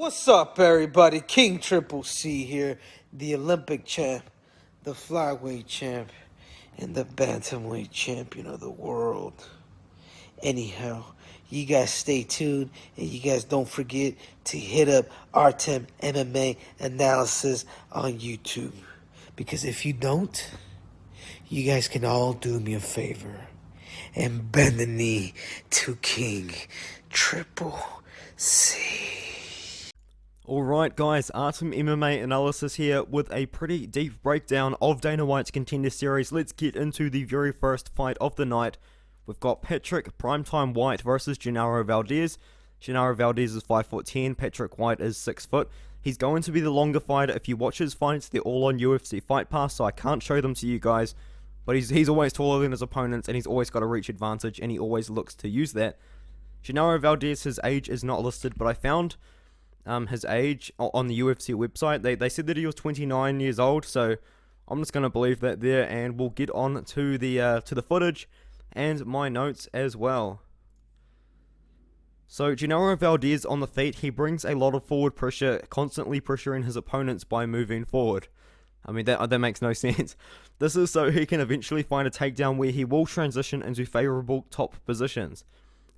What's up, everybody? King Triple C here, the Olympic champ, the flyweight champ, and the bantamweight champion of the world. Anyhow, you guys stay tuned, and you guys don't forget to hit up Artem MMA Analysis on YouTube. Because if you don't, you guys can all do me a favor and bend the knee to King Triple C. Alright guys, Artem MMA Analysis here with a pretty deep breakdown of Dana White's Contender series. Let's get into the very first fight of the night. We've got Patrik Primetime White versus Genaro Valdez. Genaro Valdez is 5'10", Patrik White is 6 foot. He's going to be the longer fighter. If you watch his fights, they're all on UFC Fight Pass, so I can't show them to you guys. But he's always taller than his opponents, and he's always got a reach advantage, and he always looks to use that. Genaro Valdez, his age is not listed, but I found his age on the UFC website. They said that he was 29 years old, so I'm just going to believe that there, and we'll get on to the footage and my notes as well. So Genaro Valdez on the feet, he brings a lot of forward pressure, constantly pressuring his opponents by moving forward. I mean, that makes no sense. This is so he can eventually find a takedown where he will transition into favourable top positions.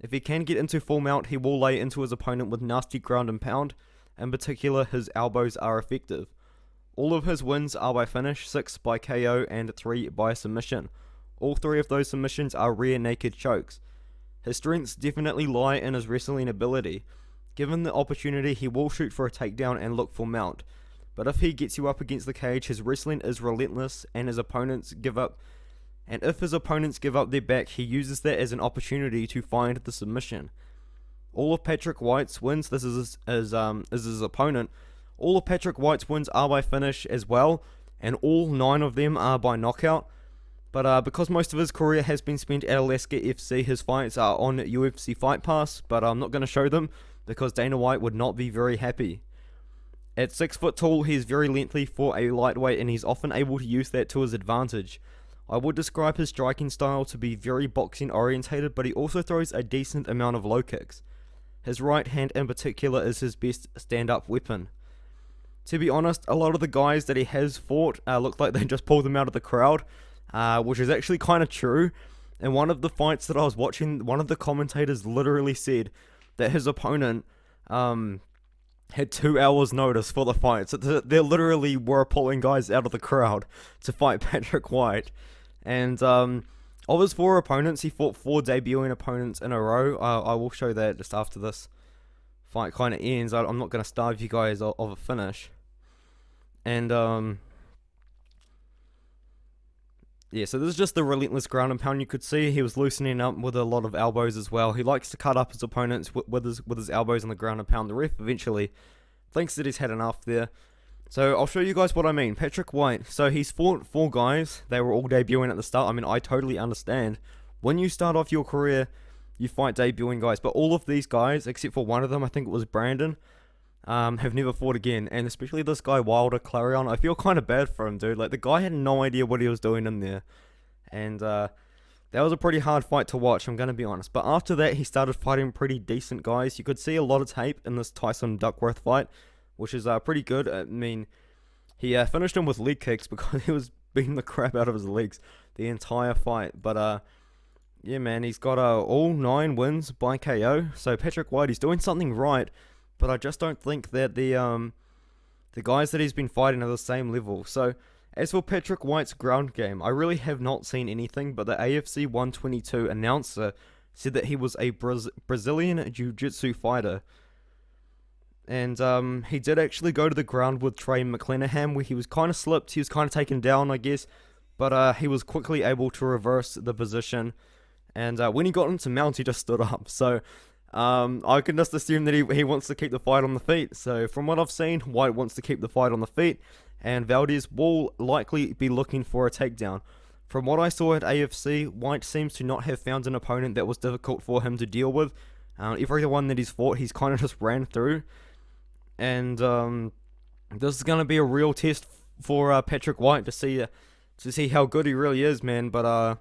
If he can get into full mount, he will lay into his opponent with nasty ground and pound. In particular, his elbows are effective. All of his wins are by finish, 6 by KO and 3 by submission. All 3 of those submissions are rear naked chokes. His strengths definitely lie in his wrestling ability. Given the opportunity, he will shoot for a takedown and look for mount. But if he gets you up against the cage, his wrestling is relentless, and if his opponents give up their back, he uses that as an opportunity to find the submission. All of Patrik White's wins, this is his opponent, all of Patrik White's wins are by finish as well, and all 9 of them are by knockout. But because most of his career has been spent at Alaska FC, his fights are on UFC Fight Pass, but I'm not going to show them because Dana White would not be very happy. At 6 foot tall, he is very lengthy for a lightweight, and he's often able to use that to his advantage. I would describe his striking style to be very boxing orientated, but he also throws a decent amount of low kicks. His right hand in particular is his best stand-up weapon. To be honest, a lot of the guys that he has fought look like they just pulled him out of the crowd, which is actually kind of true. In one of the fights that I was watching, one of the commentators literally said that his opponent had 2 hours notice for the fight. So they literally were pulling guys out of the crowd to fight Patrik White. And of his 4 opponents, he fought 4 debuting opponents in a row. I will show that just after this fight kind of ends. I'm not going to starve you guys of a finish. And yeah, so this is just the relentless ground and pound. You could see he was loosening up with a lot of elbows as well. He likes to cut up his opponents with his elbows on the ground and pound. The ref eventually thinks that he's had enough there. So I'll show you guys what I mean. Patrik White, so he's fought 4 guys. They were all debuting at the start. I mean, I totally understand. When you start off your career, you fight debuting guys. But all of these guys, except for one of them, I think it was Brandon, have never fought again. And especially this guy, Wilder Clarion, I feel kind of bad for him, dude. Like, the guy had no idea what he was doing in there. And that was a pretty hard fight to watch, I'm going to be honest. But after that, he started fighting pretty decent guys. You could see a lot of tape in this Tyson Duckworth fight, which is pretty good. I mean, he finished him with leg kicks because he was beating the crap out of his legs the entire fight. But yeah, man, he's got all 9 wins by KO. So Patrik White, he's doing something right, but I just don't think that the guys that he's been fighting are the same level. So as for Patrik White's ground game, I really have not seen anything, but the AFC 122 announcer said that he was a Brazilian Jiu-Jitsu fighter. And he did actually go to the ground with Trey McClanahan, where he was kind of slipped. He was kind of taken down, I guess. But he was quickly able to reverse the position. And when he got into mount, he just stood up. So I can just assume that he wants to keep the fight on the feet. So from what I've seen, White wants to keep the fight on the feet. And Valdez will likely be looking for a takedown. From what I saw at AFC, White seems to not have found an opponent that was difficult for him to deal with. Everyone that he's fought, he's kind of just ran through. And this is going to be a real test for Patrik White to see how good he really is, man. But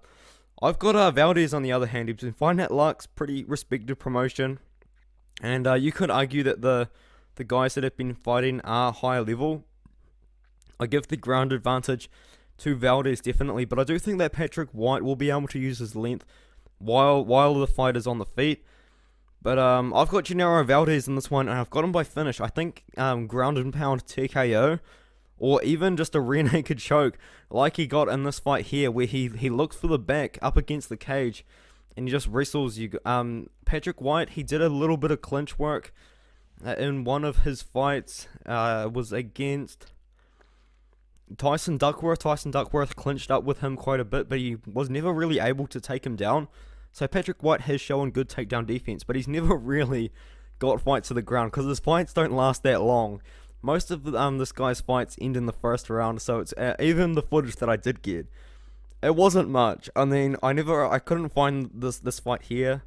I've got Valdez on the other hand. He's been fighting at Lux, pretty respected promotion. And you could argue that the the guys that have been fighting are higher level. I give the ground advantage to Valdez definitely, but I do think that Patrik White will be able to use his length while the fight is on the feet. But I've got Genaro Valdez in this one, and I've got him by finish. I think ground and pound TKO, or even just a rear naked choke, like he got in this fight here, where he looks for the back up against the cage, and he just wrestles you. Patrik White, he did a little bit of clinch work in one of his fights. Was against Tyson Duckworth. Tyson Duckworth clinched up with him quite a bit, but he was never really able to take him down. So Patrik White has shown good takedown defense, but he's never really got fights to the ground, because his fights don't last that long. Most of this guy's fights end in the first round, so it's even the footage that I did get, it wasn't much. I mean, I couldn't find this fight here,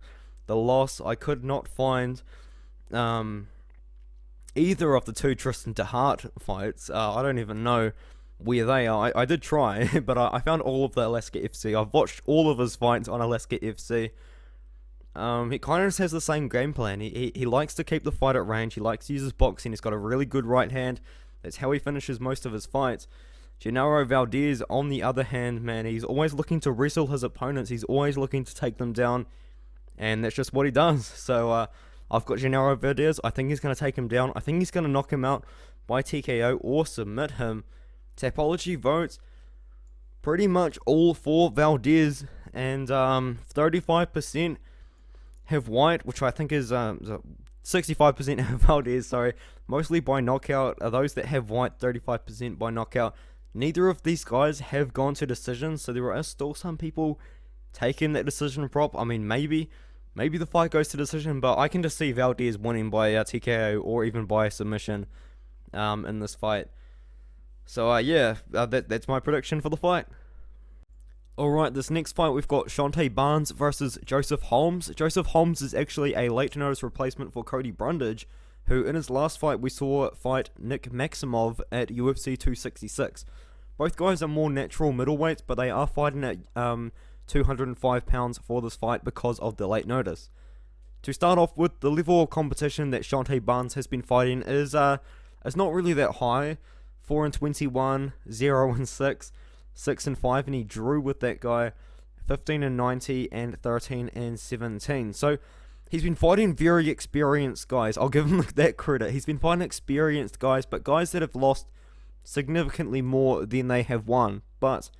the loss. I could not find either of the two Tristan DeHart fights. I don't even know where they are. I did try, but I found all of the Alaska FC. I've watched all of his fights on Alaska FC. He kind of just has the same game plan. He likes to keep the fight at range. He likes to use his boxing. He's got a really good right hand. That's how he finishes most of his fights. Genaro Valdez, on the other hand, man, he's always looking to wrestle his opponents. He's always looking to take them down, and that's just what he does. So I've got Genaro Valdez. I think he's going to take him down. I think he's going to knock him out by TKO or submit him. Tapology votes pretty much all for Valdez, and 35% have White, which I think is 65% have Valdez, sorry, mostly by knockout. Those that have White, 35% by knockout. Neither of these guys have gone to decision, so there are still some people taking that decision prop. I mean, maybe the fight goes to decision, but I can just see Valdez winning by TKO or even by submission in this fight. So that's my prediction for the fight. Alright, this next fight we've got Shonte Barnes versus Joseph Holmes. Joseph Holmes is actually a late notice replacement for Cody Brundage, who in his last fight we saw fight Nick Maximov at UFC 266. Both guys are more natural middleweights, but they are fighting at 205 pounds for this fight because of the late notice. To start off with, the level of competition that Shonte Barnes has been fighting is not really that high. 4-21, 0-6, 6-5, and he drew with that guy 15-90 and 13-17. So he's been fighting very experienced guys. I'll give him that credit. He's been fighting experienced guys, but guys that have lost significantly more than they have won. But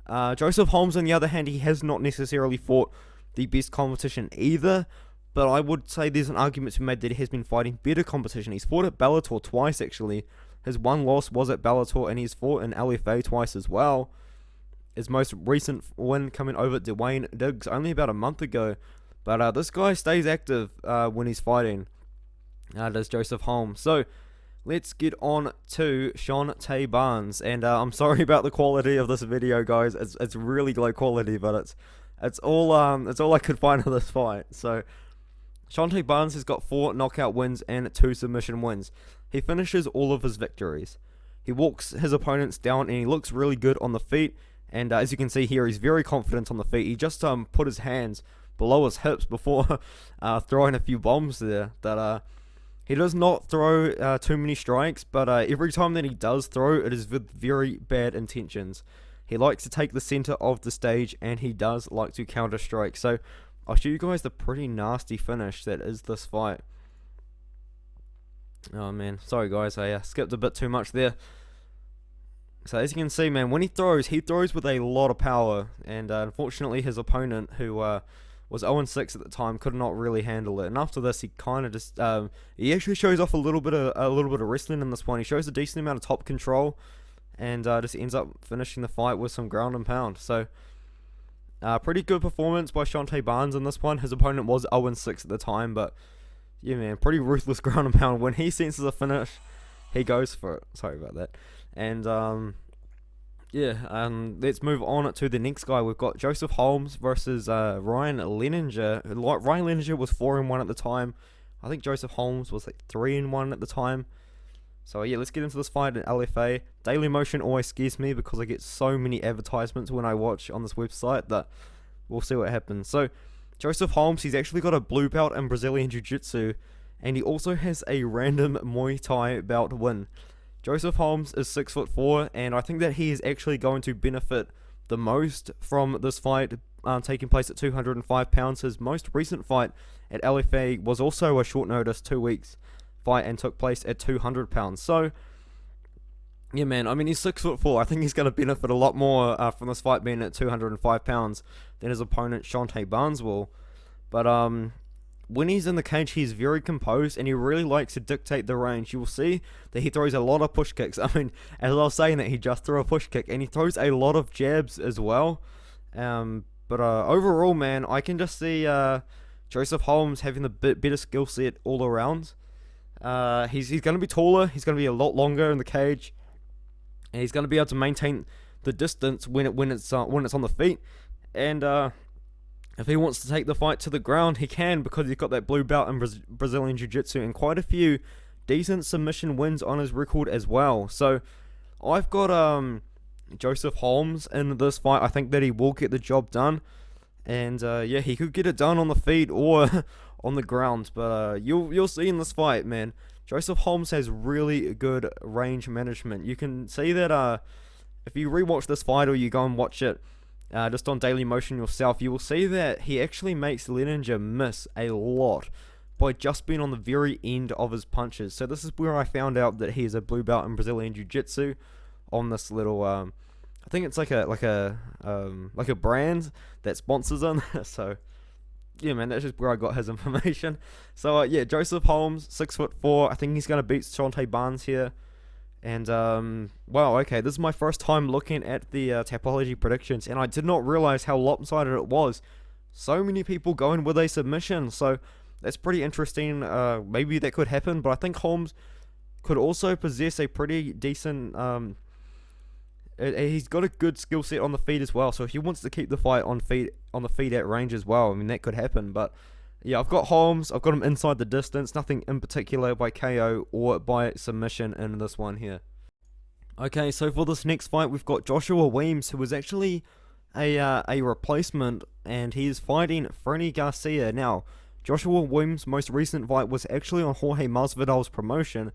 Joseph Holmes, on the other hand, he has not necessarily fought the best competition either. But I would say there's an argument to be made that he has been fighting better competition. He's fought at Bellator twice, actually. His one loss was at Bellator, and he's fought in LFA twice as well. His most recent win coming over at Dwayne Diggs only about a month ago. But this guy stays active when he's fighting. Does Joseph Holmes. So let's get on to Shonte Barnes. And I'm sorry about the quality of this video, guys. It's really low quality, but it's all I could find of this fight. So Shonte Barnes has got 4 knockout wins and 2 submission wins. He finishes all of his victories. He walks his opponents down, and he looks really good on the feet. And as you can see here, he's very confident on the feet. He just put his hands below his hips before throwing a few bombs there. That he does not throw too many strikes, but every time that he does throw, it is with very bad intentions. He likes to take the center of the stage, and he does like to counter strike. So I'll show you guys the pretty nasty finish that is this fight. Oh man, sorry guys, I skipped a bit too much there. So as you can see, man, when he throws with a lot of power, and unfortunately his opponent, who was 0-6 at the time, could not really handle it. And after this, he kind of just he actually shows off a little bit of wrestling in this one. He shows a decent amount of top control, and just ends up finishing the fight with some ground and pound. So pretty good performance by Shonte Barnes in this one. His opponent was 0-6 at the time, but yeah, man, pretty ruthless ground and pound. When he senses a finish, he goes for it. Sorry about that. And let's move on to the next guy. We've got Joseph Holmes versus Ryan Leninger. Ryan Leninger was 4-1 at the time. I think Joseph Holmes was like 3-1 at the time. So yeah, let's get into this fight in LFA. Daily Motion always scares me because I get so many advertisements when I watch on this website that we'll see what happens. So Joseph Holmes, he's actually got a blue belt in Brazilian Jiu-Jitsu, and he also has a random Muay Thai belt win. Joseph Holmes is 6'4", and I think that he is actually going to benefit the most from this fight taking place at 205 pounds. His most recent fight at LFA was also a short notice 2 weeks fight and took place at 200 pounds. So, yeah, man, I mean, he's 6'4". I think he's going to benefit a lot more from this fight being at 205 pounds than his opponent Shonte will. But when he's in the cage, he's very composed and he really likes to dictate the range. You will see that he throws a lot of push kicks. I mean, as I was saying that, he just threw a push kick, and he throws a lot of jabs as well. But overall, man, I can just see Joseph Holmes having the better skill set all around. He's going to be taller. He's going to be a lot longer in the cage, and he's going to be able to maintain the distance when it's on the feet. And if he wants to take the fight to the ground, he can, because he's got that blue belt in Brazilian Jiu-Jitsu and quite a few decent submission wins on his record as well. So I've got Joseph Holmes in this fight. I think that he will get the job done, and yeah, he could get it done on the feet or on the ground. But you'll see in this fight, man, Joseph Holmes has really good range management. You can see that if you rewatch this fight or you go and watch it just on Daily Motion yourself, you will see that he actually makes Leninger miss a lot by just being on the very end of his punches. So this is where I found out that he is a blue belt in Brazilian Jiu-Jitsu, on this little I think it's like a brand that sponsors him. So yeah, man, that's just where I got his information. So yeah, Joseph Holmes, 6'4". I think he's gonna beat Shonte Barnes here. And wow, okay, this is my first time looking at the Tapology predictions, and I did not realize how lopsided it was. So many people going with a submission, so that's pretty interesting. Maybe that could happen, but I think Holmes could also possess a pretty decent. He's got a good skill set on the feet as well. So if he wants to keep the fight on the feet at range as well, I mean, that could happen. But yeah, I've got Holmes. I've got him inside the distance. Nothing in particular by KO or by submission in this one here. Okay, so for this next fight, we've got Joshua Weems, who was actually a replacement, and he is fighting Fernie Garcia. Now, Joshua Weems' most recent fight was actually on Jorge Masvidal's promotion,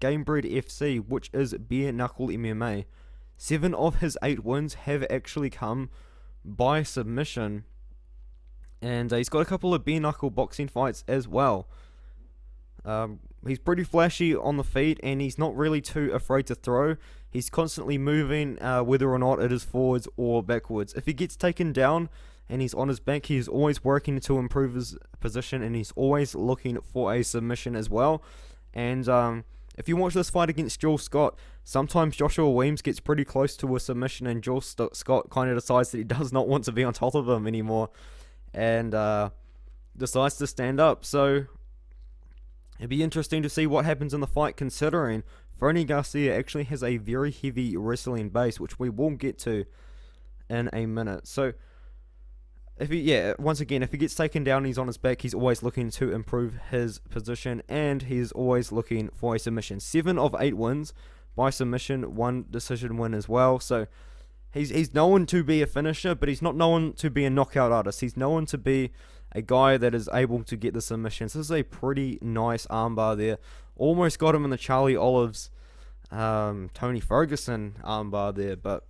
Gamebred FC, which is bare knuckle MMA. 7 of his 8 wins have actually come by submission, and he's got a couple of bare knuckle boxing fights as well. He's pretty flashy on the feet, and he's not really too afraid to throw. He's constantly moving, whether or not it is forwards or backwards. If he gets taken down and he's on his back, he's always working to improve his position, and he's always looking for a submission as well. And if you watch this fight against Joel Scott, sometimes Joshua Weems gets pretty close to a submission, and Joel Scott kind of decides that he does not want to be on top of him anymore, and decides to stand up. So it'd be interesting to see what happens in the fight, considering Fernie Garcia actually has a very heavy wrestling base, which we will get to in a minute. So once again, if he gets taken down and he's on his back, he's always looking to improve his position, and he's always looking for a submission. 7 of 8 wins by submission, 1 decision win as well. So he's known to be a finisher, but he's not known to be a knockout artist. He's known to be a guy that is able to get the submissions. This is a pretty nice armbar there. Almost got him in the Charlie Olives, Tony Ferguson armbar there, but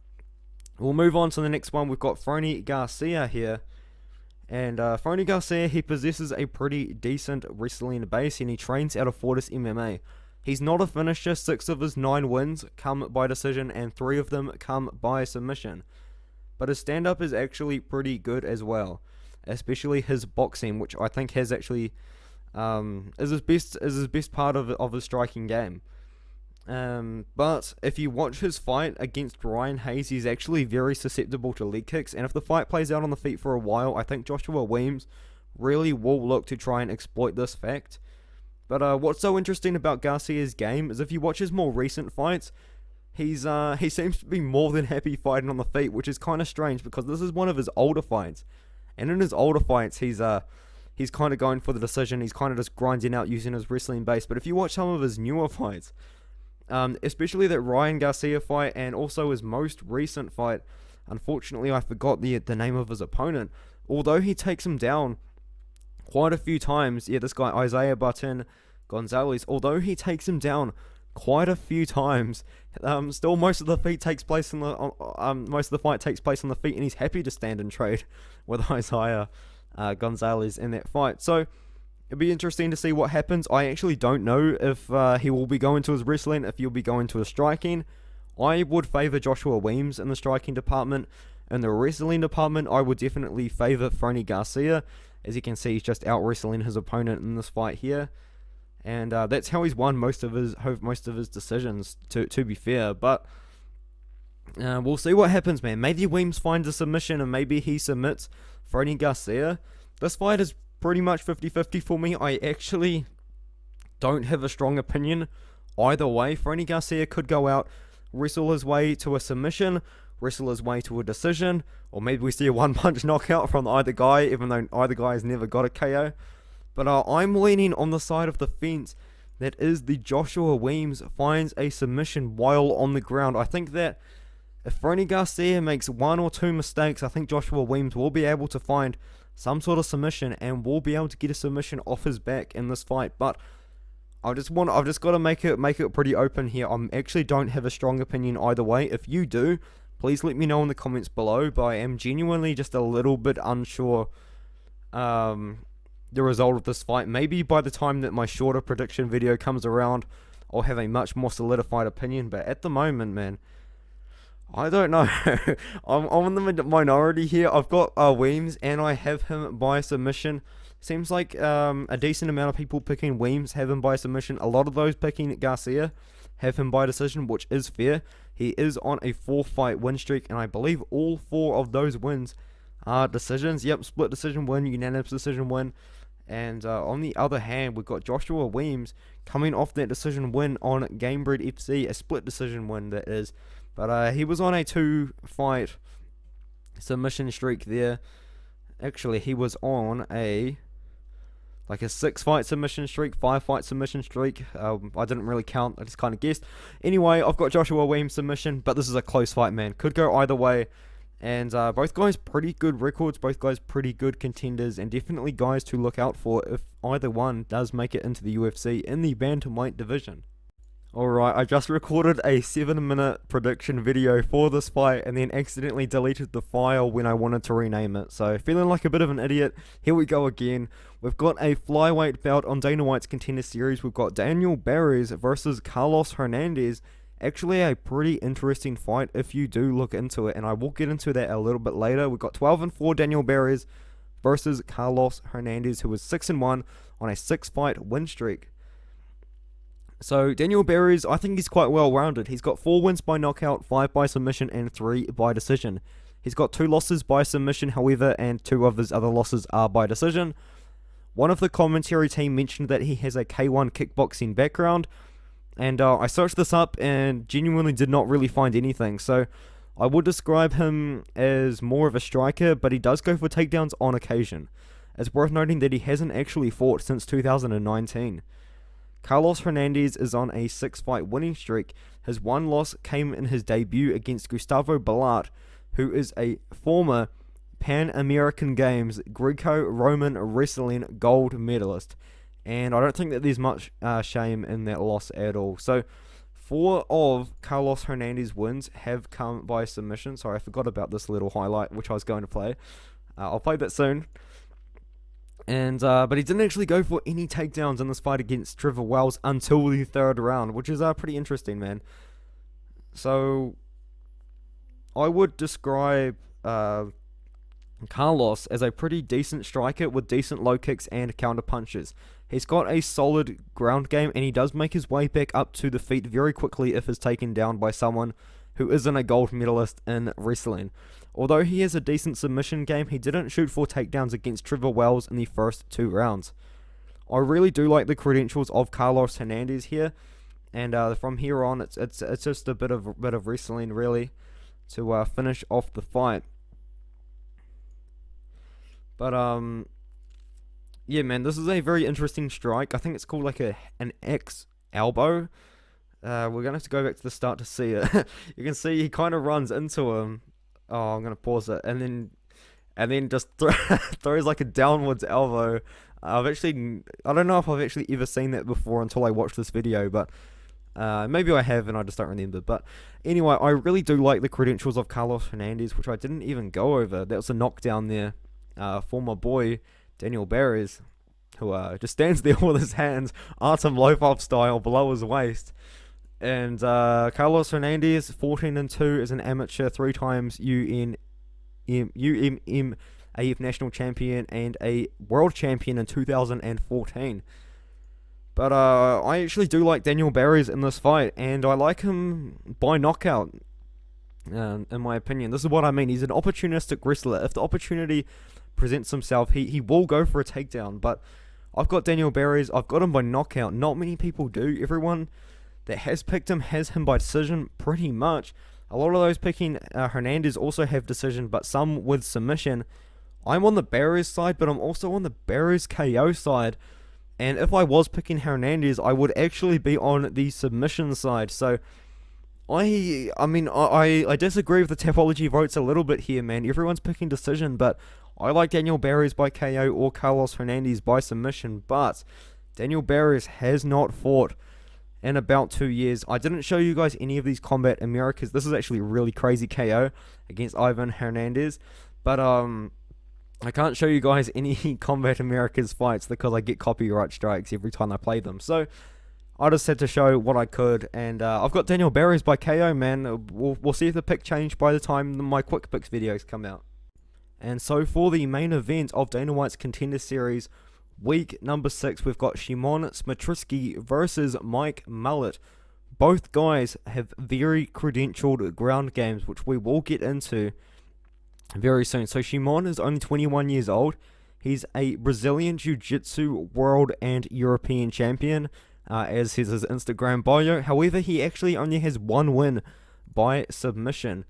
we'll move on to the next one. We've got Fernie Garcia here. And Fernie Garcia, he possesses a pretty decent wrestling base, and he trains out of Fortis MMA. He's not a finisher. 6 of his 9 wins come by decision, and 3 of them come by submission. But his stand-up is actually pretty good as well, especially his boxing, which I think has actually is his best part of his striking game. But if you watch his fight against Ryan Hayes, he's actually very susceptible to leg kicks, and if the fight plays out on the feet for a while, I think Joshua Weems really will look to try and exploit this fact. But what's so interesting about Garcia's game is if you watch his more recent fights, he seems to be more than happy fighting on the feet, which is kind of strange because this is one of his older fights, and in his older fights he's kind of going for the decision. He's kind of just grinding out using his wrestling base. But if you watch some of his newer fights, especially that Ryan Garcia fight and also his most recent fight, unfortunately I forgot the name of his opponent, although he takes him down quite a few times. Yeah, this guy Isaiah Bartin Gonzalez. Although he takes him down quite a few times, still most of the fight takes place on the feet, and he's happy to stand and trade with Isaiah Gonzalez in that fight. So it'd be interesting to see what happens. I actually don't know if he will be going to his wrestling, if he'll be going to his striking. I would favour Joshua Weems in the striking department. In the wrestling department, I would definitely favour Fernie Garcia. As you can see, he's just out-wrestling his opponent in this fight here. And that's how he's won most of his decisions, to be fair. But we'll see what happens, man. Maybe Weems finds a submission and maybe he submits Fernie Garcia. This fight is pretty much 50-50 for me. I actually don't have a strong opinion either way. Fernie Garcia could go out, wrestle his way to a submission, wrestle his way to a decision, or maybe we see a one-punch knockout from either guy, even though either guy has never got a KO. But I'm leaning on the side of the fence that is the Joshua Weems finds a submission while on the ground. I think that if Fernie Garcia makes one or two mistakes, I think Joshua Weems will be able to find some sort of submission and will be able to get a submission off his back in this fight. But I've just got to make it pretty open here. I actually don't have a strong opinion either way. If you do, please let me know in the comments below. But I am genuinely just a little bit unsure the result of this fight. Maybe by the time that my shorter prediction video comes around, I'll have a much more solidified opinion. But at the moment, man, I don't know. I'm in the minority here. I've got Weems, and I have him by submission. Seems like a decent amount of people picking Weems have him by submission. A lot of those picking Garcia have him by decision, which is fair. He is on a 4-fight win streak, and I believe all 4 of those wins are decisions. Yep, split decision win, unanimous decision win. And on the other hand, we've got Joshua Weems coming off that decision win on Gamebred FC, a split decision win that is. But he was on a 2-fight submission streak there. Actually, he was on a 6-fight submission streak, 5-fight submission streak. I didn't really count, I just kind of guessed. Anyway, I've got Joshua Weems submission, but this is a close fight, man. Could go either way. And both guys pretty good records, both guys pretty good contenders, and definitely guys to look out for if either one does make it into the UFC in the bantamweight division. Alright, I just recorded a 7-minute prediction video for this fight and then accidentally deleted the file when I wanted to rename it. So, feeling like a bit of an idiot. Here we go again. We've got a flyweight bout on Dana White's Contender Series. We've got Daniel Barez versus Carlos Hernandez. Actually a pretty interesting fight if you do look into it, and I will get into that a little bit later. We've got 12-4 Daniel Barez versus Carlos Hernandez, who is 6-1 on a 6-fight win streak. So Daniel Barez, I think he's quite well rounded. He's got 4 wins by knockout, 5 by submission, and 3 by decision. He's got 2 losses by submission, however, and 2 of his other losses are by decision. One of the commentary team mentioned that he has a K1 kickboxing background, and I searched this up and genuinely did not really find anything. So I would describe him as more of a striker, but he does go for takedowns on occasion. It's worth noting that he hasn't actually fought since 2019. Carlos Hernandez is on a 6-fight winning streak. His one loss came in his debut against Gustavo Malott, who is a former Pan American Games Greco-Roman wrestling gold medalist. And I don't think that there's much shame in that loss at all. So 4 of Carlos Hernandez's wins have come by submission. Sorry, I forgot about this little highlight, which I was going to play. I'll play that soon. And but he didn't actually go for any takedowns in this fight against Trevor Wells until the 3rd round, which is pretty interesting, man. So I would describe Carlos as a pretty decent striker with decent low kicks and counter punches. He's got a solid ground game, and he does make his way back up to the feet very quickly if he's taken down by someone who isn't a gold medalist in wrestling. Although he has a decent submission game, he didn't shoot for takedowns against Trevor Wells in the first 2 rounds. I really do like the credentials of Carlos Hernandez here, and from here on, it's just a bit of wrestling really to finish off the fight. But yeah, man, this is a very interesting strike. I think it's called like an X elbow. We're gonna have to go back to the start to see it. You can see he kind of runs into him. Oh, I'm gonna pause it, and then and then just throws like a downwards elbow. I don't know if I've actually ever seen that before until I watched this video, but maybe I have and I just don't remember. But anyway, I really do like the credentials of Carlos Hernandez, which I didn't even go over. That was a knockdown there for my boy Daniel Barez, who just stands there with his hands, Artem Lopov style, below his waist. And Carlos Hernandez, 14-2 as an amateur, 3 times UMM AF national champion and a world champion in 2014. But I actually do like Daniel Barez in this fight, and I like him by knockout, in my opinion. This is what I mean. He's an opportunistic wrestler. If the opportunity presents himself, he will go for a takedown. But I've got Daniel Barez. I've got him by knockout. Not many people do. Everyone that has picked him has him by decision, pretty much. A lot of those picking Hernandez also have decision, but some with submission. I'm on the Barez side, but I'm also on the Barez KO side. And if I was picking Hernandez, I would actually be on the submission side. So I disagree with the Tapology votes a little bit here, man. Everyone's picking decision, but I like Daniel Barez by KO or Carlos Hernandez by submission. But Daniel Barez has not fought in about 2 years. I didn't show you guys any of these Combat Americas. This is actually a really crazy KO against Ivan Hernandez. But I can't show you guys any Combat Americas fights because I get copyright strikes every time I play them. So I just had to show what I could, and I've got Daniel Barez by KO, man. We'll see if the pick changed by the time my quick picks videos come out. And so for the main event of Dana White's Contender Series, week number 6, we've got Shimon Smotritsky versus Mike Malott. Both guys have very credentialed ground games, which we will get into very soon. So Shimon is only 21 years old. He's a Brazilian Jiu-Jitsu world and European champion, as his Instagram bio. However, he actually only has 1 win by submission.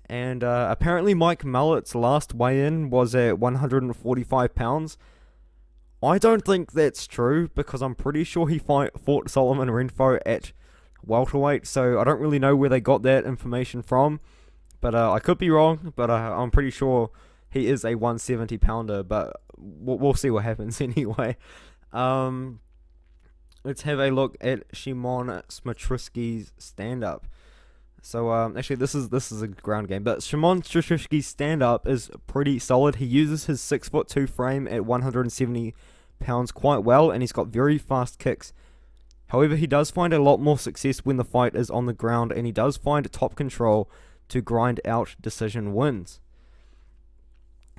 And apparently Mike Malott's last weigh-in was at 145 pounds. I don't think that's true, because I'm pretty sure he fought Solomon Renfro at welterweight, so I don't really know where they got that information from. But I could be wrong, but I'm pretty sure he is a 170 pounder, but we'll see what happens anyway. Let's have a look at Shimon Smotritsky's stand-up. So actually this is a ground game, but Shimon Smotritsky's stand-up is pretty solid. He uses his 6'2" frame at 170 pounds quite well, and he's got very fast kicks. However, he does find a lot more success when the fight is on the ground, and he does find top control to grind out decision wins.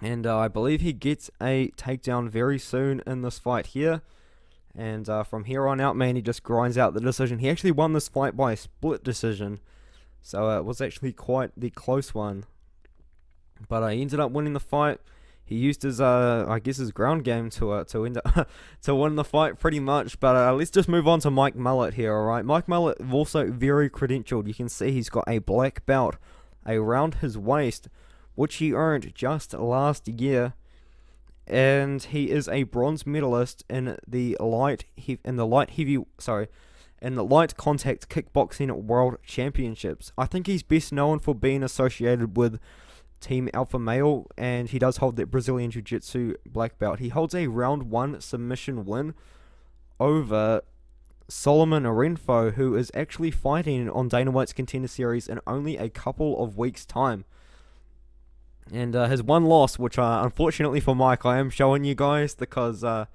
And I believe he gets a takedown very soon in this fight here. And from here on out, man, he just grinds out the decision. He actually won this fight by a split decision, so it was actually quite the close one. But he ended up winning the fight. He used his, his ground game to end up to win the fight pretty much. But let's just move on to Mike Malott here, alright? Mike Malott also very credentialed. You can see he's got a black belt around his waist, which he earned just last year. And he is a bronze medalist in the light contact kickboxing world championships. I think he's best known for being associated with Team Alpha Male, and he does hold that Brazilian Jiu-Jitsu black belt. He holds a round 1 submission win over Solomon Renfro, who is actually fighting on Dana White's Contender Series in only a couple of weeks' time. And his one loss, which unfortunately for Mike, I am showing you guys because I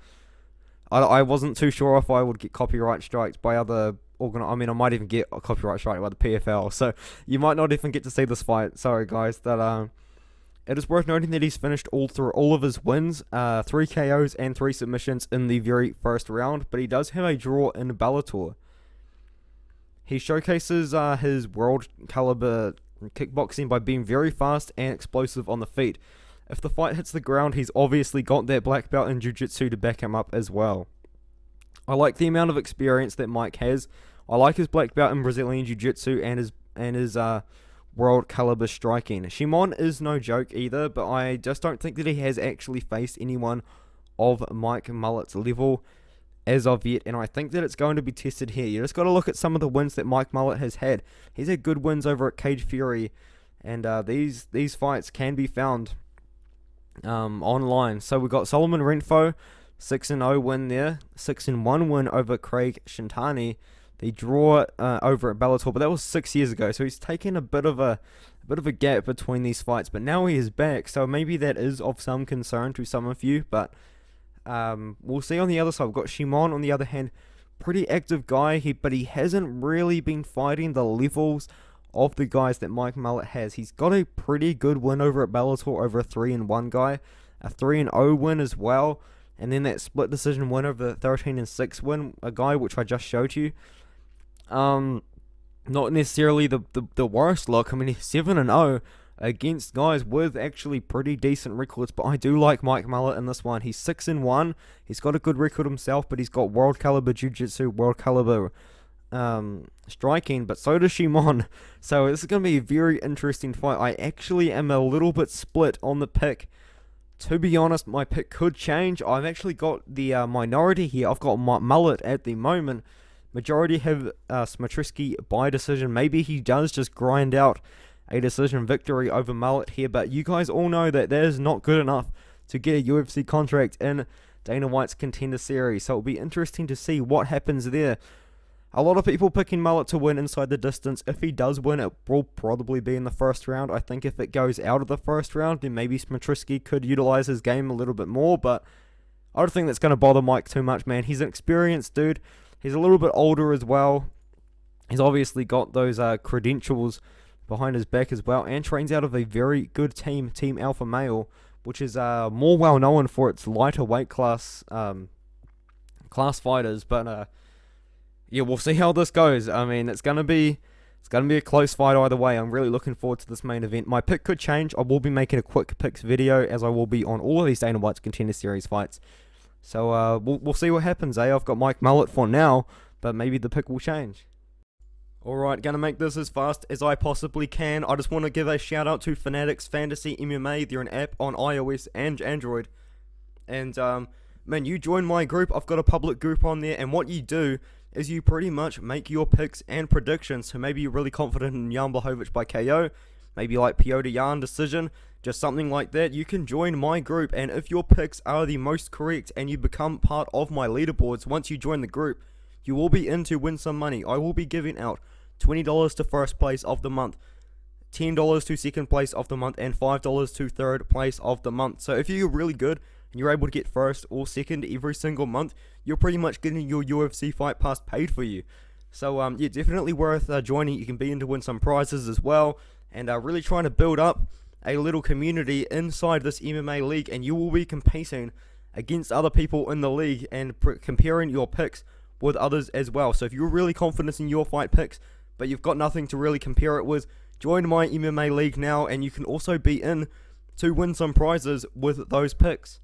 wasn't too sure if I would get copyright strikes by other I might even get a copyright strike by the PFL, so you might not even get to see this fight. Sorry guys, that it is worth noting that he's finished all of his wins, 3 KOs and 3 submissions in the very first round, but he does have a draw in Bellator. He showcases his world caliber kickboxing by being very fast and explosive on the feet. If the fight hits the ground, he's obviously got that black belt in jiu-jitsu to back him up as well. I like the amount of experience that Mike has. I like his black belt in Brazilian jiu-jitsu and his world caliber striking. Shimon is no joke either, but I just don't think that he has actually faced anyone of Mike Malott's level as of yet, and I think that it's going to be tested here. You just got to look at some of the wins that Mike Malott has had. He's had good wins over at Cage Fury, and these fights can be found online. So we got Solomon Renfo, 6-0 win there, 6-1 win over Craig Shintani. The draw over at Bellator, but that was 6 years ago. So he's taken a bit of a gap between these fights, but now he is back. So maybe that is of some concern to some of you, but we'll see. On the other side, we've got Shimon on the other hand, pretty active guy, but he hasn't really been fighting the levels of the guys that Mike Malott has. He's got a pretty good win over at Bellator over a 3-1 guy, a 3-0 win as well, and then that split decision win over the 13-6 win, a guy which I just showed you. Not necessarily the worst look. I mean, he's 7-0 against guys with actually pretty decent records, but I do like Mike Malott in this one. He's 6-1. He's got a good record himself, but he's got world caliber jiu-jitsu, world caliber striking, but so does Shimon. So this is going to be a very interesting fight. I actually am a little bit split on the pick. To be honest, my pick could change. I've actually got the minority here. I've got Malott at the moment. Majority have Smotritsky by decision. Maybe he does just grind out a decision victory over Malott here, but you guys all know that is not good enough to get a UFC contract in Dana White's Contender Series, so it'll be interesting to see what happens there. A lot of people picking Malott to win inside the distance. If he does win, it will probably be in the first round. I think if it goes out of the first round, then maybe Smotritsky could utilize his game a little bit more, but I don't think that's going to bother Mike too much, man. He's an experienced dude. He's a little bit older as well. He's obviously got those credentials behind his back as well, and trains out of a very good team, Team Alpha Male, which is more well known for its lighter weight class fighters. But yeah, we'll see how this goes. I mean, it's gonna be a close fight either way. I'm really looking forward to this main event. My pick could change. I will be making a quick picks video, as I will be on all of these Dana White's Contender Series fights. So we'll see what happens, eh? I've got Mike Malott for now, but maybe the pick will change. Alright, gonna make this as fast as I possibly can. I just want to give a shout out to Fanatics Fantasy MMA. They're an app on iOS and Android. And man, you join my group. I've got a public group on there, and what you do is you pretty much make your picks and predictions. So maybe you're really confident in Jan Blachowicz by KO, maybe like Piotr Jan decision, just something like that. You can join my group, and if your picks are the most correct and you become part of my leaderboards once you join the group, you will be in to win some money. I will be giving out $20 to first place of the month, $10 to second place of the month, and $5 to third place of the month. So if you're really good and you're able to get first or second every single month, you're pretty much getting your UFC Fight Pass paid for you. So yeah, definitely worth joining. You can be in to win some prizes as well, and really trying to build up a little community inside this MMA league, and you will be competing against other people in the league and comparing your picks with others as well. So if you're really confident in your fight picks, but you've got nothing to really compare it with, join my MMA league now, and you can also be in to win some prizes with those picks.